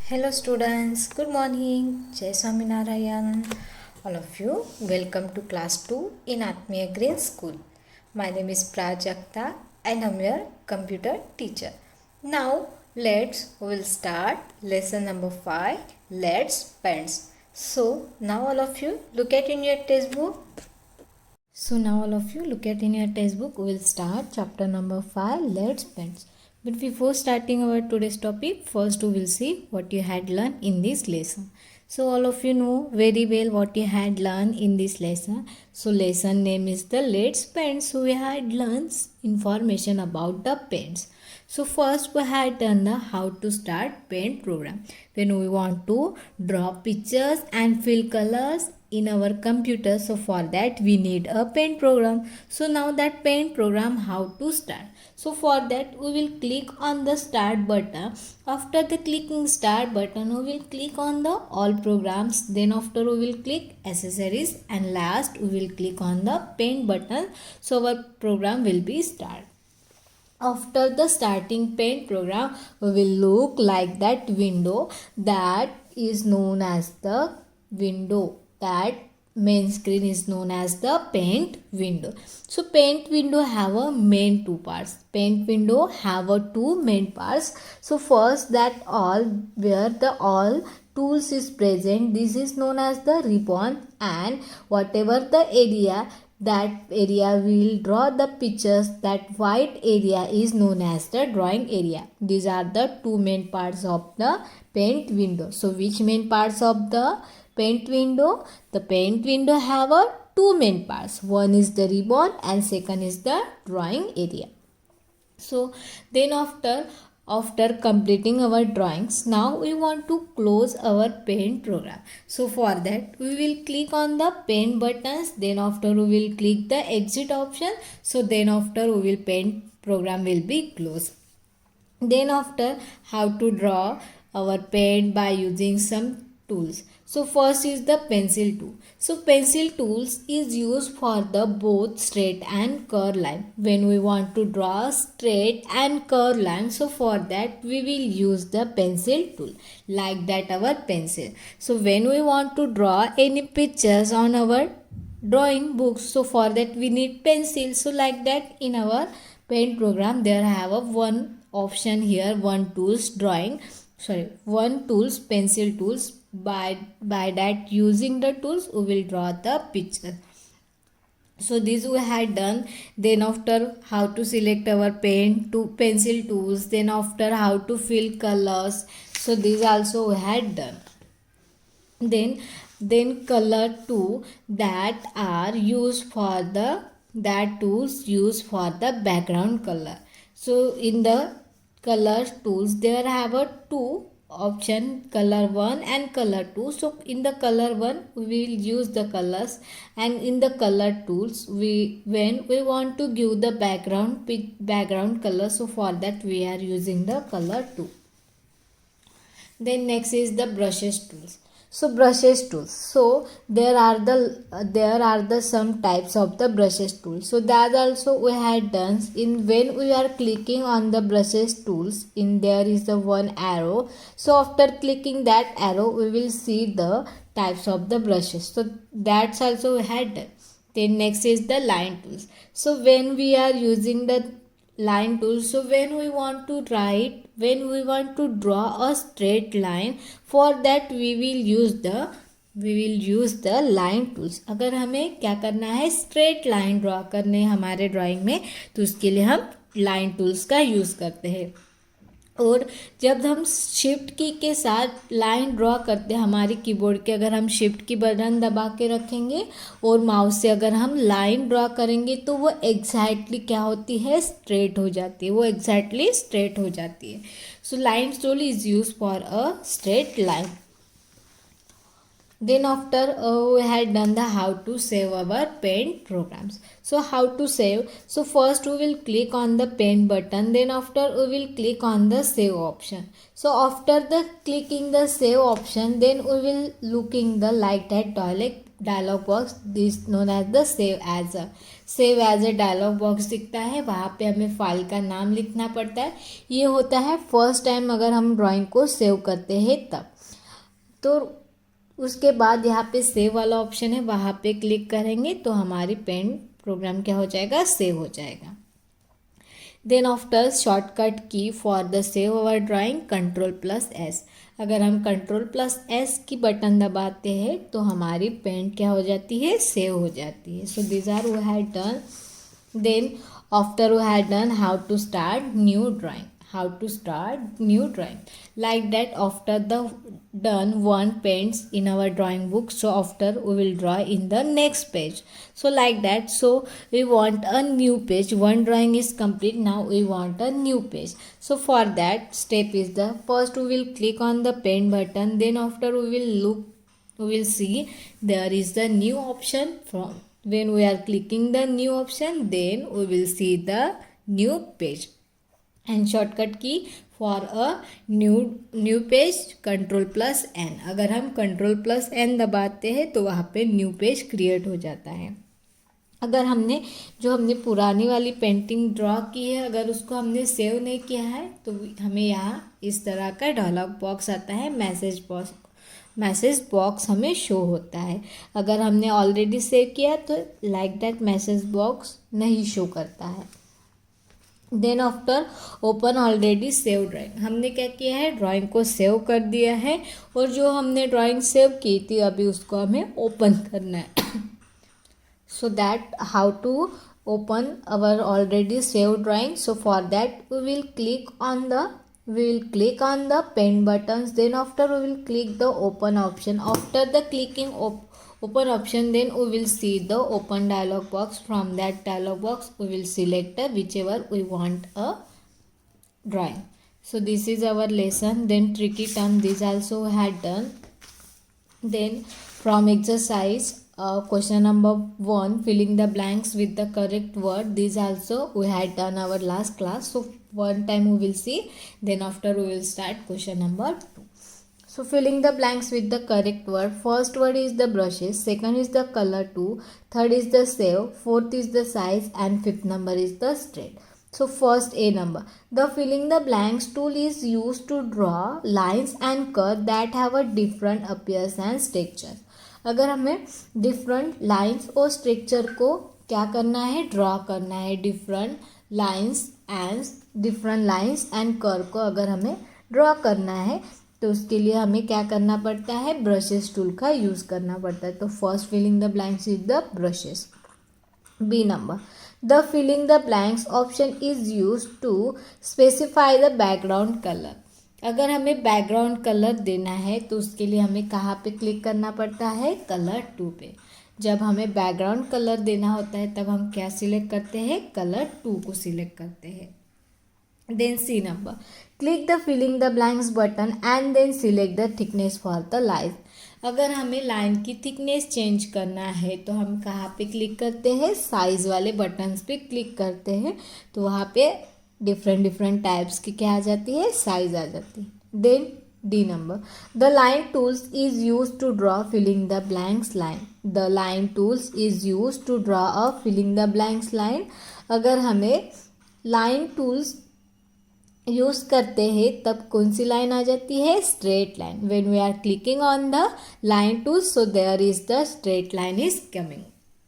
Hello students, good morning. Jai Swaminarayan. All of you, welcome to class 2 in Atmiya Green School. My name is Prajakta and I'm your computer teacher. Now we will start lesson number 5, Let's Paints. So now all of you look at in your textbook. So now all of you look at in your textbook. We will start chapter number 5, Let's Paints. But before starting our today's topic, first we will see what you had learned in this lesson. So all of you know very well what you had learned in this lesson. So lesson name is the Let's Paints. So we had learned information about the paints. So first we had done the how to start paint program. When we want to draw pictures and fill colors in our computer, so for that we need a paint program. So now that paint program how to start. So for that we will click on the start button. After the clicking start button we will click on the all programs, then after we will click accessories, and last we will click on the paint button. So our program will be start. After the starting paint program, we will look like that window that is known as the window. That main screen is known as the paint window. So paint window have a main two parts. Paint window have a two main parts. So first that all where the all tools is present, this is known as the ribbon, and whatever the area, that area will draw the pictures. That white area is known as the drawing area. These are the two main parts of the paint window. So which main parts of the paint window? The paint window have a two main parts. One is the ribbon and second is the drawing area. So then after completing our drawings, now we want to close our paint program. So for that we will click on the paint buttons, then after we will click the exit option. So then after we will paint program will be closed. Then after how to draw our paint by using some tools. So first is the pencil tool. So pencil tools is used for the both straight and curve line. When we want to draw straight and curve line, so for that we will use the pencil tool, like that our pencil. So when we want to draw any pictures on our drawing books, so for that we need pencil. So like that in our paint program there have a one option here, one tools pencil tools. By that using the tools we will draw the picture. So this we had done. Then after how to select our paint to pencil tools, then after how to fill colors, so these also we had done. Then color 2 that are used for the that tools used for the background color. So in the color tools there have a two option, color 1 and color 2. So in the color 1 we will use the colors, and in the color tools when we want to give the background color, so for that we are using the color 2. Then next is the brushes tools. So brushes tools, so there are the some types of the brushes tools. So that also we had done. In when we are clicking on the brushes tools, in there is the one arrow. So after clicking that arrow we will see the types of the brushes. So that's also we had done. Then next is the line tools. So when we are using the line tool, so when we want to draw a straight line, for that we will use the line tools. अगर हमें क्या करना है, straight line draw करने हमारे drawing में, तो उसके लिए हम लाइन टूल्स का यूज़ करते हैं. और जब हम शिफ्ट की के साथ लाइन ड्रॉ करते हैं हमारे कीबोर्ड के, अगर हम शिफ्ट की बटन दबा के रखेंगे और माउस से अगर हम लाइन ड्रॉ करेंगे तो वो एग्जैक्टली क्या होती है, स्ट्रेट हो जाती है. So line tool is use for a straight line. Then after we had done the how to save our paint programs. So how to save? So first we will click on the paint button, then after we will click on the save option. So after the clicking the save option, then we will looking the like that dialog box, this known as the save as. Save as a dialog box दिखता है, वहाँ पे हमें file का नाम लिखना पड़ता है। ये होता है फर्स्ट टाइम अगर हम ड्राइंग को सेव करते हैं तब। तो उसके बाद यहाँ पे सेव वाला ऑप्शन है, वहाँ पे क्लिक करेंगे तो हमारी पेंट प्रोग्राम क्या हो जाएगा, सेव हो जाएगा। Then after shortcut key for the save our drawing Ctrl+S। अगर हम Ctrl+S की बटन दबाते हैं तो हमारी पेंट क्या हो जाती है, सेव हो जाती है। So this are we had done. Then after we had done how to start new drawing, how to start new drawing, like that after the done one paints in our drawing book, so after we will draw in the next page, so like that. So we want a new page, one drawing is complete, now we want a new page. So for that step is the first we will click on the pen button, then after we will look, we will see there is the new option. From when we are clicking the new option, then we will see the new page, and shortcut key for a new page Ctrl+N। अगर हम Ctrl+N दबाते हैं तो वहाँ पे new page create हो जाता है। अगर हमने पुरानी वाली पेंटिंग ड्रॉ की है, अगर उसको हमने सेव नहीं किया है तो हमें यहाँ इस तरह का डायलॉग बॉक्स आता है, मैसेज बॉक्स हमें शो होता है। अगर हमने ऑलरेडी सेव किया तो लाइक दैट मैसेज बॉक्स नहीं शो करता है। Then after open already save drawing, हमने क्या किया है, ड्राइंग को सेव कर दिया है, और जो हमने ड्राइंग सेव की थी अभी उसको हमें ओपन करना है। So that how to open our already save drawing, so for that we will click on the pen buttons, then after we will click the open option. After the clicking open option, then we will see the open dialog box. From that dialog box we will select whichever we want a drawing. So this is our lesson. Then tricky term, this also had done. Then from exercise question number 1, filling the blanks with the correct word, this also we had done our last class. So one time we will see, then after we will start question number 2. So filling the blanks with the correct word, first word is the brushes, second is the color 2, third is the save, fourth is the size, and fifth number is the straight. So first A number, the filling the blanks tool is used to draw lines and curves that have a different appearance and structure. अगर हमें different lines और structure को क्या करना है, draw करना है, different lines and curve को अगर हमें ड्रॉ करना है तो उसके लिए हमें क्या करना पड़ता है, ब्रशेस टूल का यूज़ करना पड़ता है। तो first filling the blanks is the brushes. B number, the filling the blanks option is use to specify the background colour. अगर हमें बैकग्राउंड कलर देना है तो उसके लिए हमें कहाँ पे क्लिक करना पड़ता है, कलर 2 पे। जब हमें बैकग्राउंड कलर देना होता है तब हम क्या सिलेक्ट करते हैं, कलर 2 को सिलेक्ट करते हैं। Then C number, click the filling the blanks button and then select the thickness for the line. अगर हमें लाइन की थिकनेस चेंज करना है तो हम कहाँ पे क्लिक करते हैं, साइज वाले बटन्स पे क्लिक करते हैं, तो वहाँ पे डिफरेंट टाइप्स की क्या आ जाती है, साइज आ जाती है। Then D number, the line tools is use to draw filling the blanks line. The line tools is use to draw a filling the blanks line. अगर हमें लाइन टूल्स यूज करते हैं तब कौन सी लाइन आ जाती है, straight line. When we are clicking on the line tools, so there is the straight line is coming.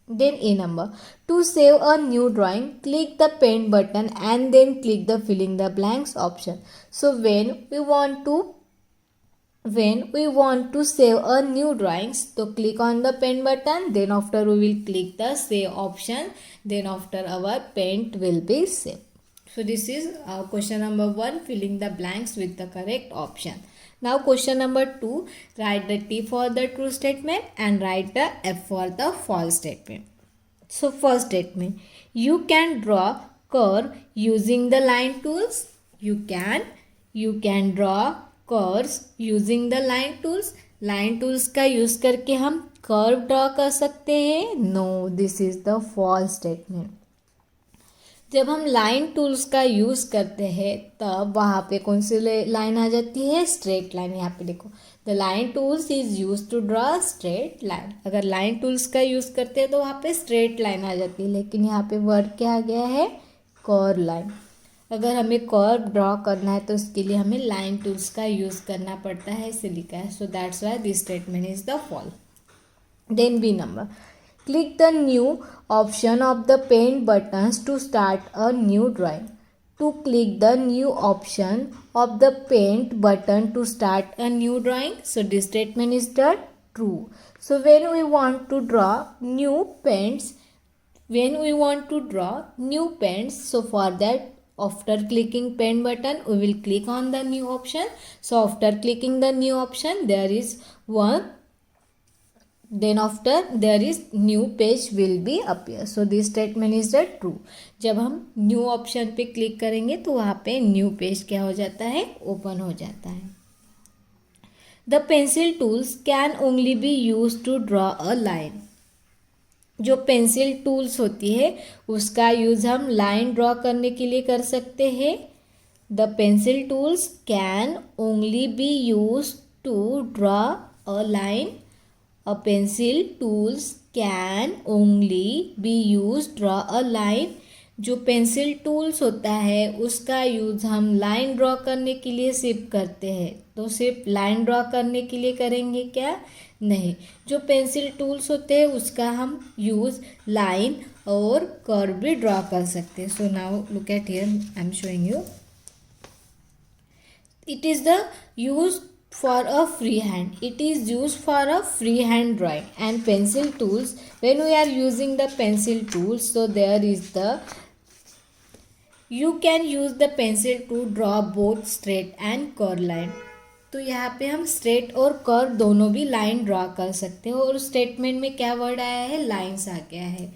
Then A number, to save a new drawing, click the pen button and then click the filling the blanks option. So when we want to save a new drawings, so click on the pen button, then after we will click the save option, then after our paint will be saved. So this is question number 1, filling the blanks with the correct option. Now question number 2, write the T for the true statement and write the F for the false statement. So first statement, you can draw curve using the line tools. You can draw curves using the line tools. line tools का use करके हम curve draw कर सकते हैं? No, this is the false statement. जब हम line tools का use करते हैं तब वहाँ पे कौन सी लाइन आ जाती है, स्ट्रेट लाइन। यहाँ पे देखो, the line tools is use to draw straight line. अगर लाइन टूल्स का यूज़ करते हैं तो वहाँ पे स्ट्रेट लाइन आ जाती है, लेकिन यहाँ पे वर्ड क्या आ गया है, कर्व लाइन। अगर हमें कर्व ड्रॉ करना है तो उसके लिए हमें लाइन टूल्स का यूज़ करना पड़ता है, इसे लिखा है। सो that's why this statement is the fall. Then B number. Click the new option of the paint buttons to start a new drawing. To click the new option of the paint button to start a new drawing. So this statement is the true. So when we want to draw new paints, so for that, after clicking paint button, we will click on the new option. So after clicking the new option, there is one. Then after there is new page will be appear. So this statement is the true. जब हम new option पे click करेंगे तो वहाँ पे new page क्या हो जाता है, ओपन हो जाता है। The pencil tools can only be used to draw a line. जो पेंसिल टूल्स होती है उसका यूज़ हम लाइन ड्रॉ करने के लिए कर सकते हैं। The pencil tools can only be use to draw a line. A pencil tools can only be used draw a line. जो पेंसिल टूल्स होता है उसका यूज़ हम लाइन ड्रॉ करने के लिए सिर्फ करते हैं। तो सिर्फ लाइन ड्रॉ करने के लिए करेंगे क्या, नहीं। जो पेंसिल टूल्स होते हैं उसका हम यूज़ लाइन और कर्व भी ड्रॉ कर सकते हैं। So now look at here, I am showing you. It is the use for a freehand. It is used for a freehand drawing. And pencil tools, when we are using the pencil tools, so there is the, you can use the pencil to draw both straight and curve line. तो यहाँ पे हम straight और curve दोनों भी line draw कर सकते हैं। और स्टेटमेंट में क्या वर्ड आया है, लाइन्स आ गया है।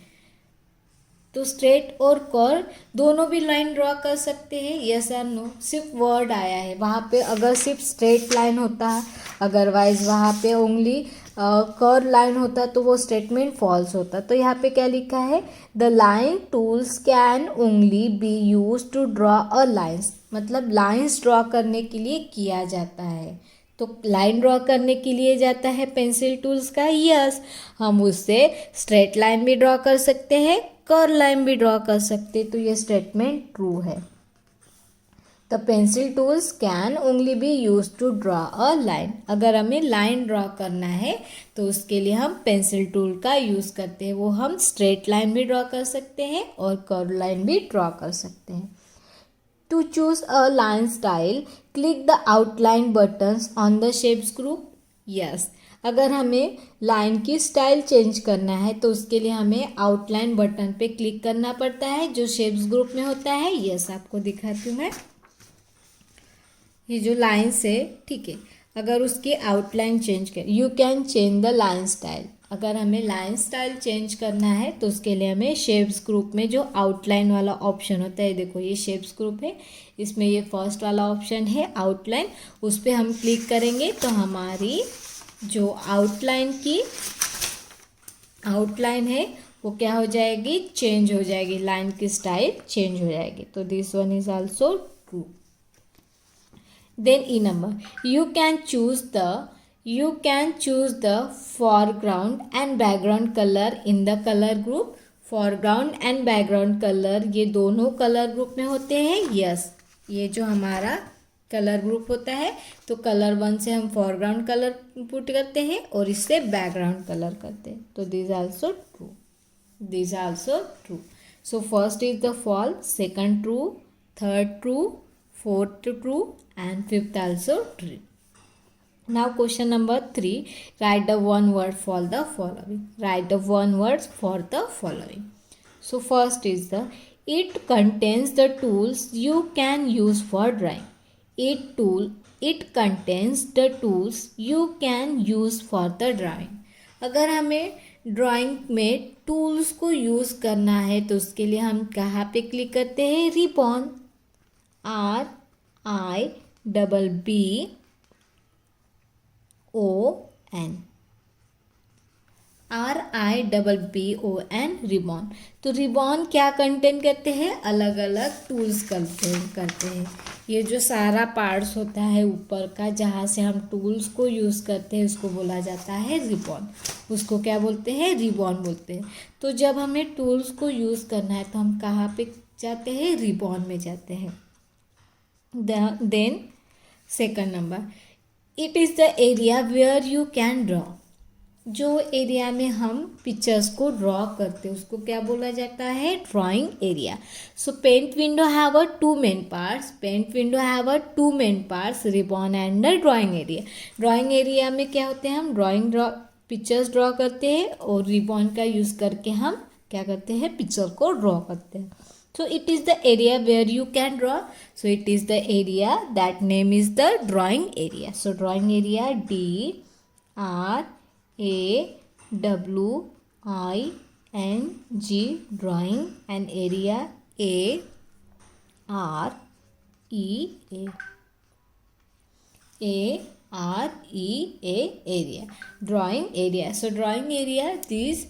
तो स्ट्रेट और कर्व दोनों भी लाइन ड्रॉ कर सकते हैं, यस और नो। सिर्फ वर्ड आया है वहाँ पे, अगर सिर्फ स्ट्रेट लाइन होता है, अदरवाइज वहाँ पे ओनली कर्व लाइन होता तो वो स्टेटमेंट फॉल्स होता। तो यहाँ पे क्या लिखा है, the line tools can only be use to draw a lines, मतलब लाइन्स ड्रॉ करने के लिए किया जाता है। तो लाइन ड्रॉ करने के लिए जाता है पेंसिल टूल्स का, यस। हम उससे स्ट्रेट लाइन भी ड्रॉ कर सकते हैं, कर्व लाइन भी ड्रॉ कर सकते, तो ये स्टेटमेंट ट्रू है। The pencil tools can only be use to draw a line. अगर हमें लाइन ड्रॉ करना है तो उसके लिए हम पेंसिल टूल का यूज़ करते हैं। वो हम स्ट्रेट लाइन भी ड्रॉ कर सकते हैं और कर्व लाइन भी ड्रॉ कर सकते हैं। To choose a line style, click the outline buttons on the shapes group. Yes. अगर हमें लाइन की स्टाइल चेंज करना है तो उसके लिए हमें आउटलाइन बटन पे क्लिक करना पड़ता है जो शेप्स ग्रुप में होता है। यस, आपको दिखाती हूँ मैं। ये जो लाइन्स है, ठीक है, अगर उसकी आउटलाइन चेंज कर, you can change the line style. अगर हमें लाइन स्टाइल चेंज करना है तो उसके लिए हमें शेप्स ग्रुप में जो आउटलाइन वाला ऑप्शन होता है, देखो ये शेप्स ग्रुप है, इसमें ये फर्स्ट वाला ऑप्शन है आउटलाइन, उस पर हम क्लिक करेंगे तो हमारी जो आउटलाइन की आउटलाइन है वो क्या हो जाएगी, चेंज हो जाएगी, लाइन की स्टाइल चेंज हो जाएगी। तो this one is also true. Then E number, you can choose the foreground and background color in the color group. foreground and background color ये दोनों कलर ग्रुप में होते हैं। यस, ये जो हमारा कलर ग्रुप होता है तो कलर 1 से हम foreground कलर पुट करते हैं और इससे बैकग्राउंड कलर करते हैं। तो this also true, this also true. So first is the fall, second true, third true, fourth true and fifth also true. Now question number 3, write the one word for the following. Write the one word for the following. So first is the, it contains the tools you can use for drawing. It contains the tools you can use for the drawing. अगर हमें drawing में tools को use करना है तो उसके लिए हम कहाँ पे क्लिक करते हैं, रिबॉन, RIBBON। RIBBON, ribbon. तो रिबॉन क्या कंटेन करते हैं, अलग अलग टूल्स करते हैं। ये जो सारा पार्ट्स होता है ऊपर का, जहाँ से हम टूल्स को यूज़ करते हैं, उसको बोला जाता है रिबॉन। उसको क्या बोलते हैं, रिबॉन बोलते हैं। तो जब हमें टूल्स को यूज़ करना है तो हम कहाँ पे जाते हैं, रिबॉन में जाते हैं। Then second number, it is the area where you can draw. जो एरिया में हम पिक्चर्स को ड्रॉ करते हैं उसको क्या बोला जाता है, drawing area. So paint window have a two main parts, ribbon and the drawing area. Drawing area में क्या होते हैं, हम पिक्चर्स ड्रॉ करते हैं और रिबॉन का यूज़ करके हम क्या करते हैं, पिक्चर को ड्रॉ करते हैं। So it is the area where you can draw. So it is the area, that name is the drawing area. So drawing area, DRAWING, drawing, and area, AREA, area. Drawing area. So drawing area, this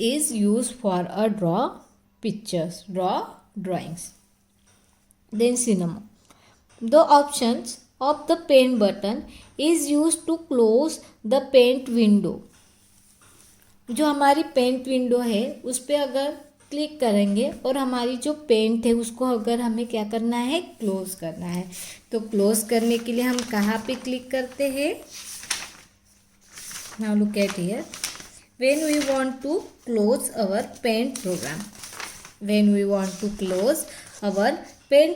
is used for a draw drawings. Then cinema. The options of the paint button is used to close the paint window. जो हमारी paint window है उस पर अगर click करेंगे और हमारी जो पेंट है उसको अगर हमें क्या करना है, क्लोज करना है, तो क्लोज करने के लिए हम कहाँ पे क्लिक करते हैं। Now look at here. When we want to close our paint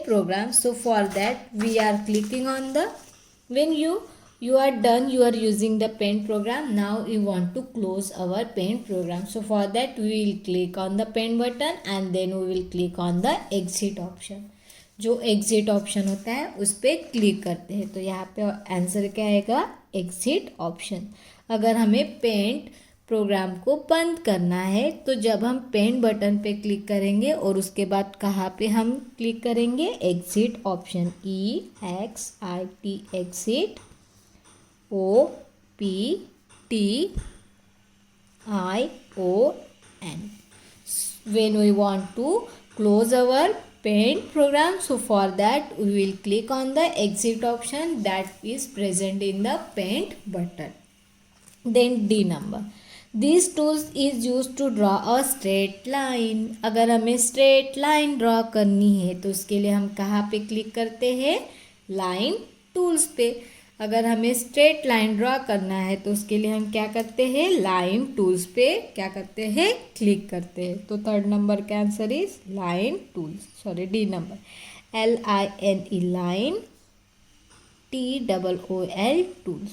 program, so for that we are clicking on the, when you are done, you are using the paint program, now you want to close our paint program, so for that we will click on the paint button and then we will click on the exit option. जो exit option होता है उस पर click करते हैं, तो यहाँ पे आंसर क्या आएगा, एग्जिट ऑप्शन। अगर हमें पेंट प्रोग्राम को बंद करना है तो जब हम पेंट बटन पे क्लिक करेंगे और उसके बाद कहाँ पे हम क्लिक करेंगे, exit option, EXIT, exit, OPTION. When we want to close our paint program, so for that we will click on the exit option that is present in the paint button. Then D number, these tools is used to draw a straight line. अगर हमें straight line draw करनी है तो उसके लिए हम कहाँ पे क्लिक करते हैं, लाइन टूल्स पे। अगर हमें स्ट्रेट लाइन ड्रॉ करना है तो उसके लिए हम क्या करते हैं, लाइन टूल्स पे क्या करते हैं, क्लिक करते हैं। तो थर्ड नंबर का answer is line tools, D number, LINE, line, TOOL, tools.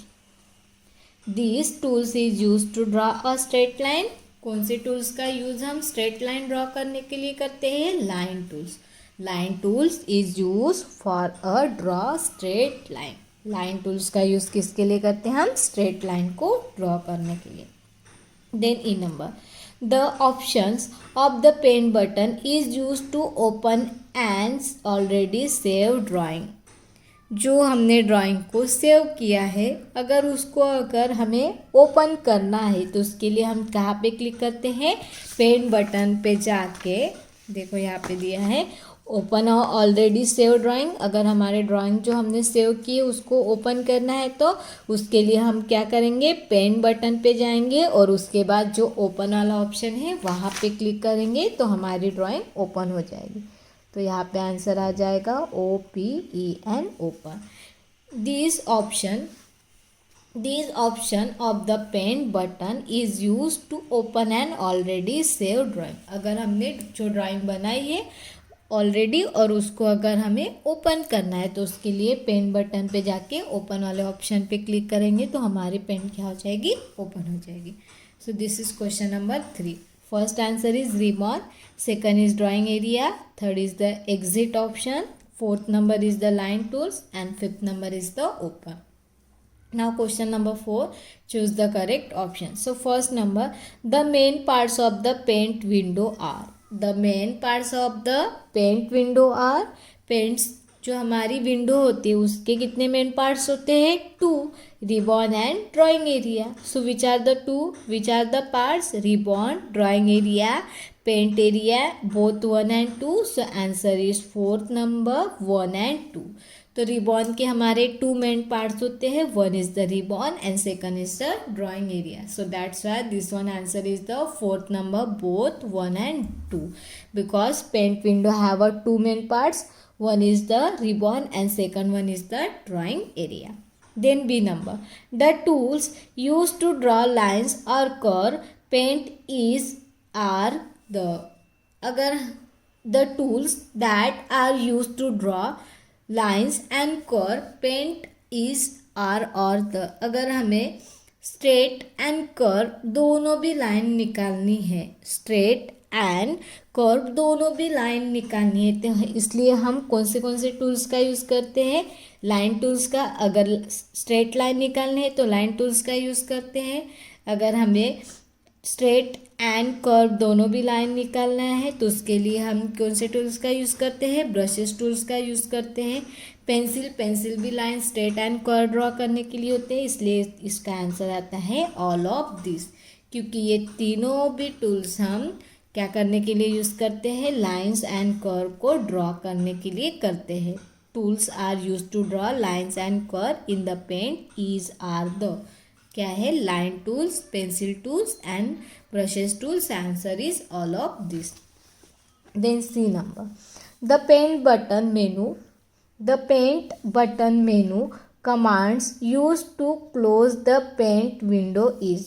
These tools is used to draw a straight line. कौन से टूल्स का यूज हम स्ट्रेट लाइन ड्रॉ करने के लिए करते हैं, line tools. Line tools is use for a draw straight line. Line tools का यूज किसके लिए करते हैं हम, स्ट्रेट लाइन को ड्रॉ करने के लिए। Then E number, the options of the pen button is use to open and already save drawing. जो हमने ड्राइंग को सेव किया है अगर हमें ओपन करना है तो उसके लिए हम कहाँ पे क्लिक करते हैं, पेन बटन पे जाके, देखो यहाँ पे दिया है ओपन ऑलरेडी सेव ड्राइंग। अगर हमारे ड्राइंग जो हमने सेव की है उसको ओपन करना है तो उसके लिए हम क्या करेंगे, पेन बटन पे जाएंगे और उसके बाद जो ओपन वाला ऑप्शन है वहाँ पे क्लिक करेंगे तो हमारी ड्राइंग ओपन हो जाएगी। तो यहाँ पे आंसर आ जाएगा OPEN, open. This option of the pen button is use to open an already save drawing. अगर हमने जो ड्राइंग बनाई है ऑलरेडी और उसको अगर हमें ओपन करना है तो उसके लिए पेन बटन पे जाके ओपन वाले ऑप्शन पे क्लिक करेंगे तो हमारी पेन क्या हो जाएगी, ओपन हो जाएगी। So this is question number 3। First answer is ribbon, second is drawing area, third is the exit option, fourth number is the line tools and fifth number is the open. Now question number 4, choose the correct option. So first number, the main parts of the paint window are. The main parts of the paint window are, paints जो हमारी window होती है उसके कितने main parts होते हैं, 2। ribbon and drawing area. So which are the parts? Ribbon, drawing area, paint area, both 1 and 2. So answer is fourth number 1 and 2. तो ribbon के हमारे 2 मेन पार्ट्स होते हैं. One is the ribbon and second is the drawing area. So that's why this one answer is the fourth number both 1 and 2 because paint window have a 2 main parts. One is the ribbon and second one is the drawing area. Then B number. The tools used to draw lines or curve paint are the. अगर the tools that are used to draw lines and curve paint are or the. अगर हमें straight and curve दोनों भी line निकालनी है, straight and curve दोनों भी line निकालनी है, तो इसलिए हम कौन से टूल्स का यूज़ करते हैं? लाइन टूल्स का. अगर स्ट्रेट लाइन निकालनी है तो लाइन टूल्स का यूज़ करते हैं. अगर हमें स्ट्रेट एंड कर्व दोनों भी लाइन निकालना है तो उसके लिए हम कौन से टूल्स का यूज़ करते हैं? ब्रशेस टूल्स का यूज़ करते हैं. पेंसिल भी line straight and curve draw करने के लिए होते हैं, इसलिए इसका आंसर आता है ऑल ऑफ दिस. क्योंकि ये तीनों भी टूल्स हम क्या करने के लिए यूज़ करते हैं? लाइंस एंड कर्व को ड्रॉ करने के लिए करते हैं. Tools are use to draw lines and curve in the paint are the. क्या है? Line tools, pencil tools and brushes tools. Answer is all of this. Then C number. The paint button menu commands used to close the paint window is.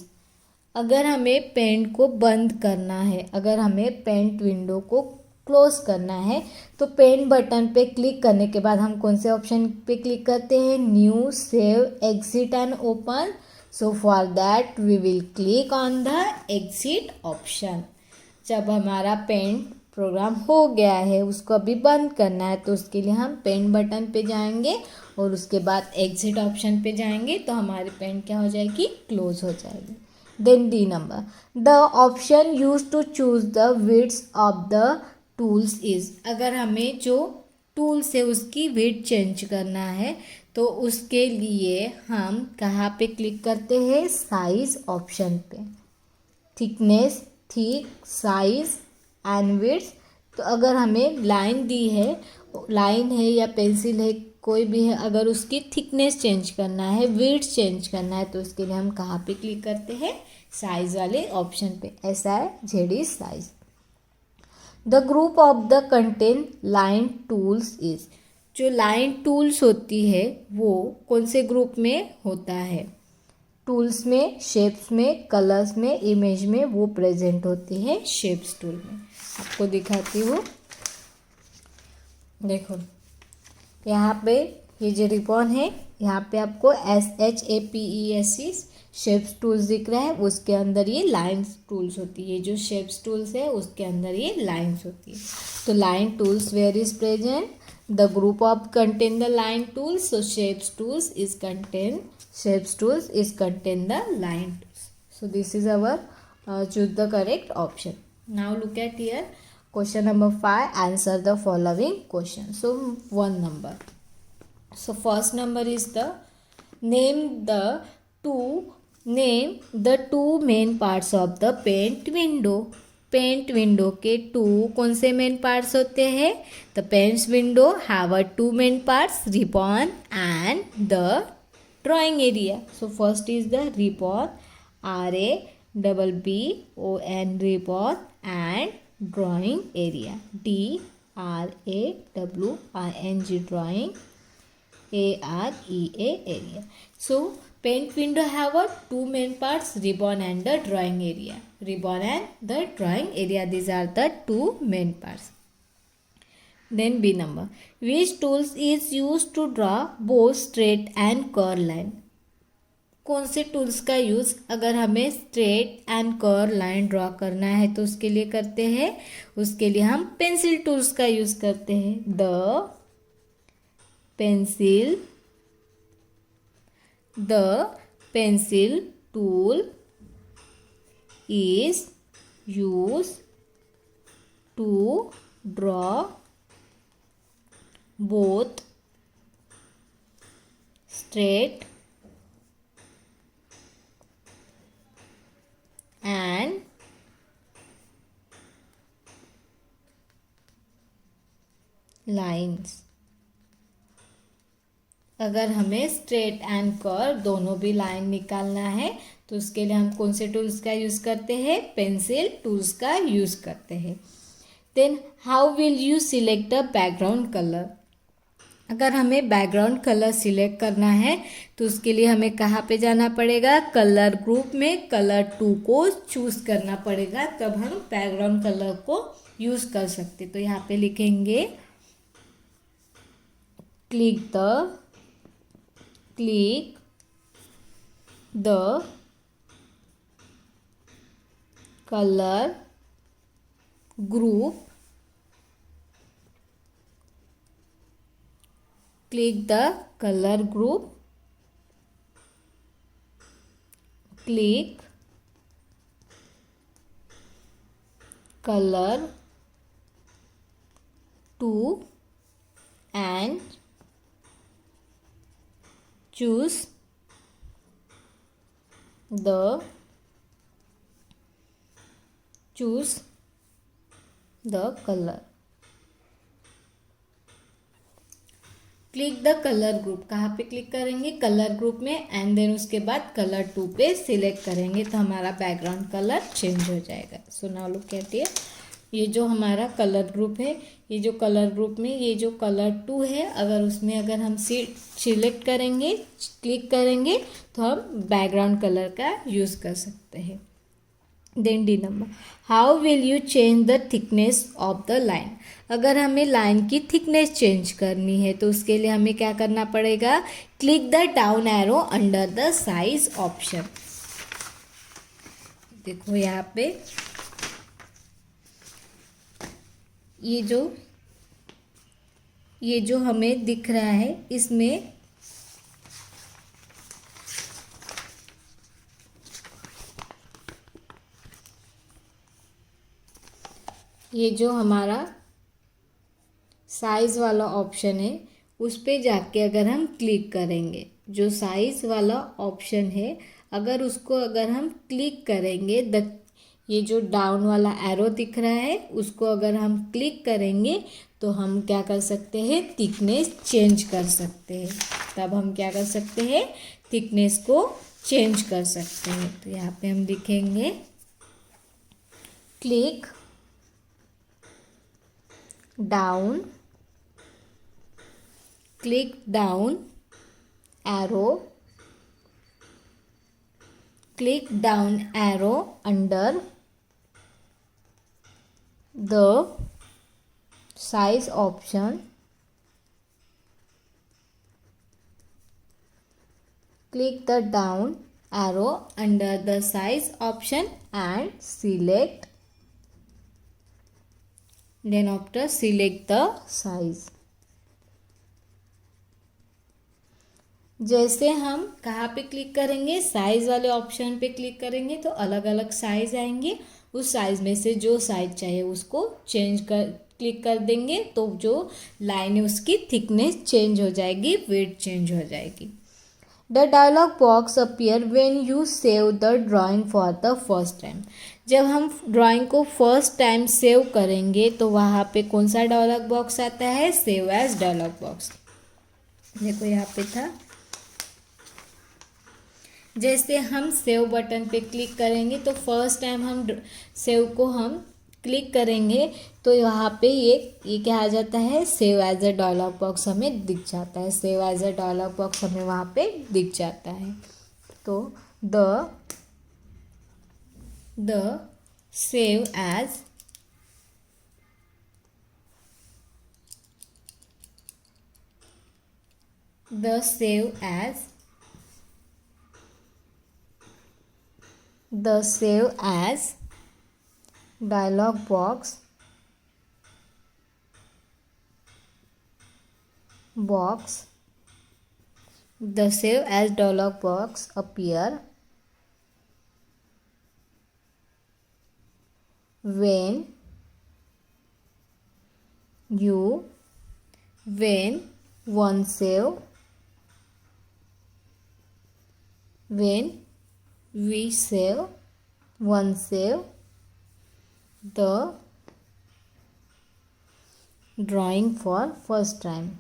अगर हमें paint को बंद करना है, अगर हमें पेंट विंडो को क्लोज करना है तो पेंट बटन पे क्लिक करने के बाद हम कौन से ऑप्शन पे क्लिक करते हैं? New, save, exit and open. So for that we will click on the exit option. जब हमारा पेंट प्रोग्राम हो गया है, उसको अभी बंद करना है, तो उसके लिए हम पेंट बटन पे जाएंगे और उसके बाद एग्जिट ऑप्शन पे जाएंगे तो हमारी पेंट क्या हो जाएगी? क्लोज हो जाएगी. Then D number. The option use to choose the width of the tools is. अगर हमें जो टूल्स है उसकी विड्थ चेंज करना है तो उसके लिए हम कहाँ पे क्लिक करते हैं? साइज ऑप्शन पे. Thickness, thick, size and width. तो अगर हमें लाइन दी है, लाइन है या पेंसिल है, कोई भी है, अगर उसकी थिकनेस चेंज करना है, विड्थ चेंज करना है तो उसके लिए हम कहाँ पे क्लिक करते हैं? साइज वाले ऑप्शन पे. SIZ size. The group of the contain line tools is. जो लाइन टूल्स होती है वो कौन से ग्रुप में होता है? टूल्स में, शेप्स में, कलर्स में, इमेज में वो प्रेजेंट होती है शेप्स टूल में. आपको दिखाती हूँ. देखो यहाँ पे ये जो रिबॉन है, यहाँ पे आपको SHAPES शेप्स टूल्स दिख रहा है. उसके अंदर ये लाइन्स टूल्स होती है. जो शेप्स टूल्स है उसके अंदर ये लाइन्स होती है. तो line tools where is present? The group of contain the line tools. So shapes tools is contain the line tools. So this is our choose the correct option. Now look at here. Question number 5. Answer the following question. So 1 number. So first number is the name the two main parts of the paint window. Paint window के 2 कौन से main parts होते हैं? The paint window have a 2 main parts, ribbon and the drawing area. So first is the ribbon, RABBON ribbon and drawing area, DRAWING drawing, AREA area. So paint window have a 2 main parts, ribbon and the drawing area. Ribbon and the drawing area, these are the 2 main parts. Then B number. Which tools is used to draw both straight and curve line? कौन से tools का use अगर हमें straight and curve line draw करना है तो उसके लिए करते हैं? उसके लिए हम पेंसिल टूल्स का यूज़ करते हैं. The pencil tool is used to draw both straight lines. अगर हमें स्ट्रेट एंड कर्व दोनों भी लाइन निकालना है तो उसके लिए हम कौन से टूल्स का यूज़ करते हैं? पेंसिल टूल्स का यूज़ करते हैं। Then how will you select the background colour? अगर हमें बैकग्राउंड कलर सिलेक्ट करना है तो उसके लिए हमें कहाँ पे जाना पड़ेगा? कलर ग्रुप में कलर 2 को चूज़ करना पड़ेगा, तब हम बैकग्राउंड कलर को यूज़ कर सकते। तो यहाँ पे लिखेंगे click the color group, click the color group, click color 2 and choose the color। Click the colour group, कहाँ पे क्लिक करेंगे? कलर ग्रुप में, एंड देन उसके बाद कलर 2 पे सिलेक्ट करेंगे तो हमारा बैकग्राउंड कलर चेंज हो जाएगा। सो नाउ लुक कहती है, ये जो हमारा कलर ग्रुप है, ये जो कलर ग्रुप में ये जो कलर 2 है, अगर उसमें अगर हम सिलेक्ट करेंगे, क्लिक करेंगे तो हम बैकग्राउंड कलर का यूज़ कर सकते हैं। Then D number, how will you change the thickness of the line? अगर हमें लाइन की थिकनेस चेंज करनी है तो उसके लिए हमें क्या करना पड़ेगा? Click the down arrow under the size option. देखो यहाँ पे ये जो हमें दिख रहा है, इसमें ये जो हमारा साइज़ वाला ऑप्शन है उस पे जाके अगर हम क्लिक करेंगे, जो साइज़ वाला ऑप्शन है अगर उसको अगर हम क्लिक करेंगे, ये जो डाउन वाला एरो दिख रहा है उसको अगर हम क्लिक करेंगे तो हम क्या कर सकते हैं? थिकनेस चेंज कर सकते हैं। तब हम क्या कर सकते हैं? थिकनेस को चेंज कर सकते हैं। तो यहाँ पे हम लिखेंगे click down arrow under the size option, click the down arrow under the size option and select, then after select the size। जैसे हम कहाँ पे क्लिक करेंगे? साइज़ वाले ऑप्शन पे क्लिक करेंगे तो अलग अलग साइज़ आएंगे, उस साइज़ में से जो साइज़ चाहिए उसको क्लिक कर देंगे तो जो लाइन है उसकी थिकनेस चेंज हो जाएगी, वेट चेंज हो जाएगी। The dialog box appear when you save the drawing for the first time. जब हम ड्राइंग को फर्स्ट टाइम सेव करेंगे तो वहाँ पे कौन सा डायलॉग बॉक्स आता है? Save as dialog box. देखो यहाँ पे था, जैसे हम सेव बटन पे क्लिक करेंगे तो फर्स्ट टाइम हम सेव को हम क्लिक करेंगे तो वहाँ पे ये क्या आ जाता है? Save as a dialog box हमें दिख जाता है। Save as a dialog box हमें वहाँ पे दिख जाता है। तो the save as dialog box the save as dialog box appear when one save when we save one save the drawing for first time.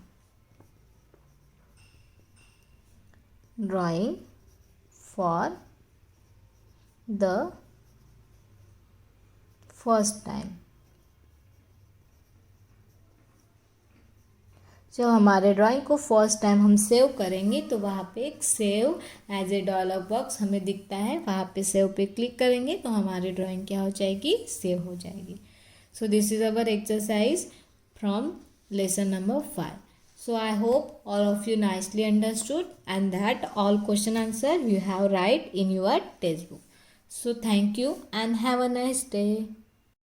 Drawing for the first time. जब हमारे drawing को फर्स्ट टाइम हम save करेंगे तो वहाँ पे एक save as a dialog box हमें दिखता है, वहाँ पे सेव पे क्लिक करेंगे तो हमारी ड्राइंग क्या हो जाएगी, सेव हो जाएगी. So this is our exercise from lesson number 5. So I hope all of you nicely understood and that all question answer you have write in your textbook. So thank you and have a nice day.